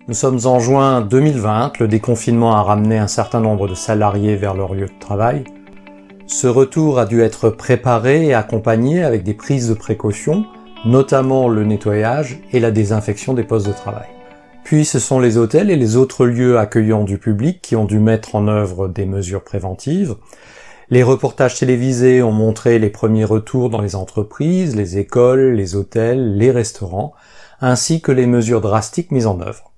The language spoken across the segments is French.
Nous sommes en juin 2020, le déconfinement a ramené un certain nombre de salariés vers leur lieu de travail. Ce retour a dû être préparé et accompagné avec des prises de précautions, notamment le nettoyage et la désinfection des postes de travail. Puis ce sont les hôtels et les autres lieux accueillants du public qui ont dû mettre en œuvre des mesures préventives. Les reportages télévisés ont montré les premiers retours dans les entreprises, les écoles, les hôtels, les restaurants, ainsi que les mesures drastiques mises en œuvre.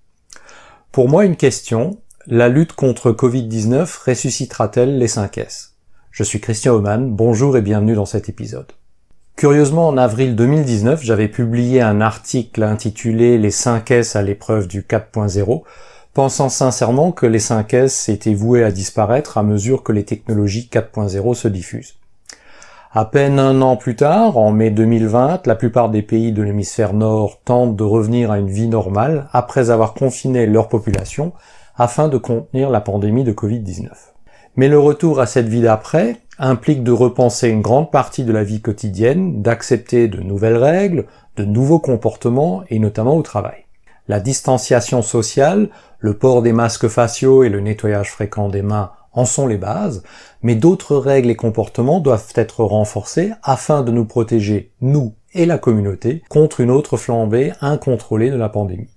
Pour moi, une question, la lutte contre Covid-19 ressuscitera-t-elle les 5 S? Je suis Christian Oman, bonjour et bienvenue dans cet épisode. Curieusement, en avril 2019, j'avais publié un article intitulé « Les 5 S à l'épreuve du 4.0 », pensant sincèrement que les 5 S étaient voués à disparaître à mesure que les technologies 4.0 se diffusent. À peine un an plus tard, en mai 2020, la plupart des pays de l'hémisphère nord tentent de revenir à une vie normale après avoir confiné leur population afin de contenir la pandémie de Covid-19. Mais le retour à cette vie d'après implique de repenser une grande partie de la vie quotidienne, d'accepter de nouvelles règles, de nouveaux comportements et notamment au travail. La distanciation sociale, le port des masques faciaux et le nettoyage fréquent des mains en sont les bases, mais d'autres règles et comportements doivent être renforcés afin de nous protéger, nous et la communauté, contre une autre flambée incontrôlée de la pandémie.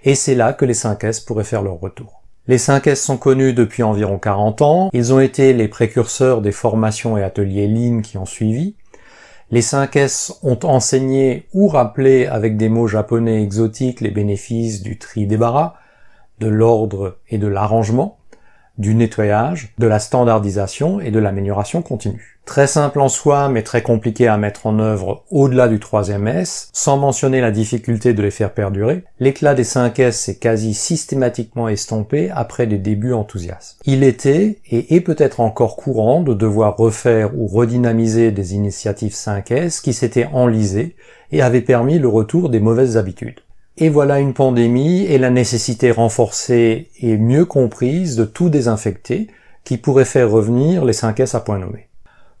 Et c'est là que les 5 S pourraient faire leur retour. Les 5 S sont connus depuis environ 40 ans, ils ont été les précurseurs des formations et ateliers Lean qui ont suivi. Les 5 S ont enseigné ou rappelé avec des mots japonais exotiques les bénéfices du tri-débarras, de l'ordre et de l'arrangement, du nettoyage, de la standardisation et de l'amélioration continue. Très simple en soi, mais très compliqué à mettre en œuvre au-delà du 3e S, sans mentionner la difficulté de les faire perdurer, l'éclat des 5 S est quasi systématiquement estompé après des débuts enthousiastes. Il était, et est peut-être encore courant, de devoir refaire ou redynamiser des initiatives 5 S qui s'étaient enlisées et avaient permis le retour des mauvaises habitudes. Et voilà une pandémie et la nécessité renforcée et mieux comprise de tout désinfecter qui pourrait faire revenir les 5 S à point nommé.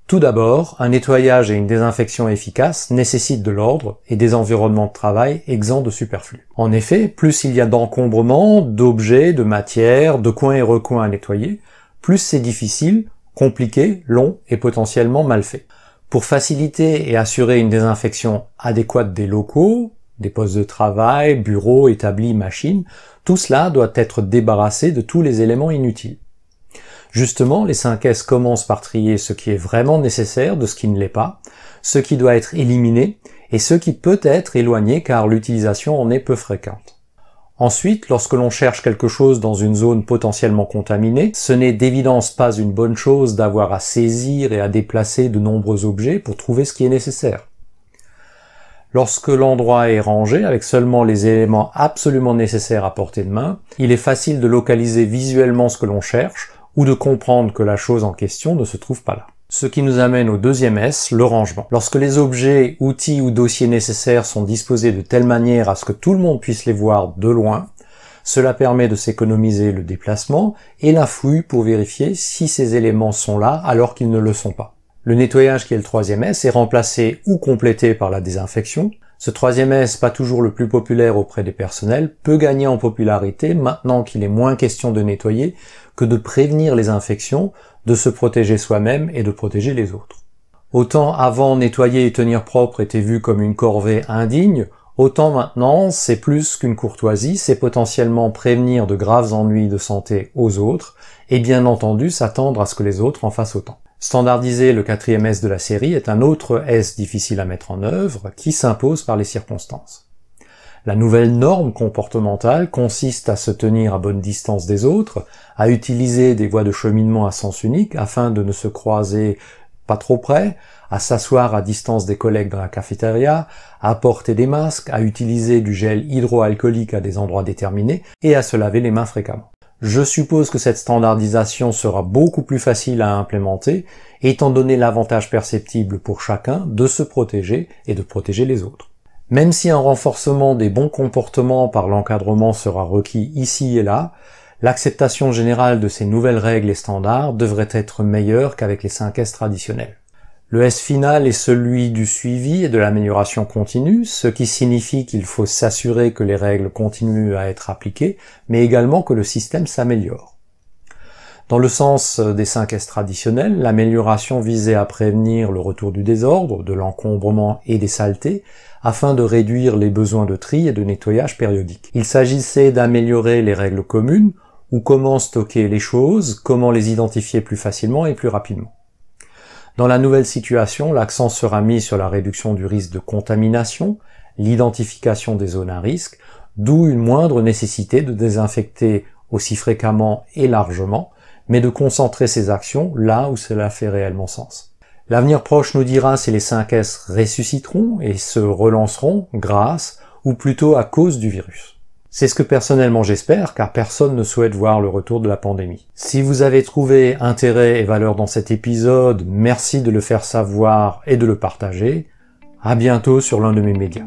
Tout d'abord, un nettoyage et une désinfection efficaces nécessitent de l'ordre et des environnements de travail exempts de superflu. En effet, plus il y a d'encombrements, d'objets, de matières, de coins et recoins à nettoyer, plus c'est difficile, compliqué, long et potentiellement mal fait. Pour faciliter et assurer une désinfection adéquate des locaux, des postes de travail, bureaux, établis, machines, tout cela doit être débarrassé de tous les éléments inutiles. Justement, les 5 S commencent par trier ce qui est vraiment nécessaire de ce qui ne l'est pas, ce qui doit être éliminé et ce qui peut être éloigné car l'utilisation en est peu fréquente. Ensuite, lorsque l'on cherche quelque chose dans une zone potentiellement contaminée, ce n'est d'évidence pas une bonne chose d'avoir à saisir et à déplacer de nombreux objets pour trouver ce qui est nécessaire. Lorsque l'endroit est rangé avec seulement les éléments absolument nécessaires à portée de main, il est facile de localiser visuellement ce que l'on cherche ou de comprendre que la chose en question ne se trouve pas là. Ce qui nous amène au 2e S, le rangement. Lorsque les objets, outils ou dossiers nécessaires sont disposés de telle manière à ce que tout le monde puisse les voir de loin, cela permet de s'économiser le déplacement et la fouille pour vérifier si ces éléments sont là alors qu'ils ne le sont pas. Le nettoyage, qui est le 3e S, est remplacé ou complété par la désinfection. Ce 3e S, pas toujours le plus populaire auprès des personnels, peut gagner en popularité maintenant qu'il est moins question de nettoyer que de prévenir les infections, de se protéger soi-même et de protéger les autres. Autant avant nettoyer et tenir propre était vu comme une corvée indigne, autant maintenant c'est plus qu'une courtoisie, c'est potentiellement prévenir de graves ennuis de santé aux autres et bien entendu s'attendre à ce que les autres en fassent autant. Standardiser le 4e S de la série est un autre S difficile à mettre en œuvre qui s'impose par les circonstances. La nouvelle norme comportementale consiste à se tenir à bonne distance des autres, à utiliser des voies de cheminement à sens unique afin de ne se croiser pas trop près, à s'asseoir à distance des collègues dans la cafétéria, à porter des masques, à utiliser du gel hydroalcoolique à des endroits déterminés et à se laver les mains fréquemment. Je suppose que cette standardisation sera beaucoup plus facile à implémenter, étant donné l'avantage perceptible pour chacun de se protéger et de protéger les autres. Même si un renforcement des bons comportements par l'encadrement sera requis ici et là, l'acceptation générale de ces nouvelles règles et standards devrait être meilleure qu'avec les 5 S traditionnels. Le S final est celui du suivi et de l'amélioration continue, ce qui signifie qu'il faut s'assurer que les règles continuent à être appliquées, mais également que le système s'améliore. Dans le sens des 5 S traditionnels, l'amélioration visait à prévenir le retour du désordre, de l'encombrement et des saletés, afin de réduire les besoins de tri et de nettoyage périodique. Il s'agissait d'améliorer les règles communes, ou comment stocker les choses, comment les identifier plus facilement et plus rapidement. Dans la nouvelle situation, l'accent sera mis sur la réduction du risque de contamination, l'identification des zones à risque, d'où une moindre nécessité de désinfecter aussi fréquemment et largement, mais de concentrer ces actions là où cela fait réellement sens. L'avenir proche nous dira si les 5 S ressusciteront et se relanceront grâce, ou plutôt à cause du virus. C'est ce que personnellement j'espère, car personne ne souhaite voir le retour de la pandémie. Si vous avez trouvé intérêt et valeur dans cet épisode, merci de le faire savoir et de le partager. À bientôt sur l'un de mes médias.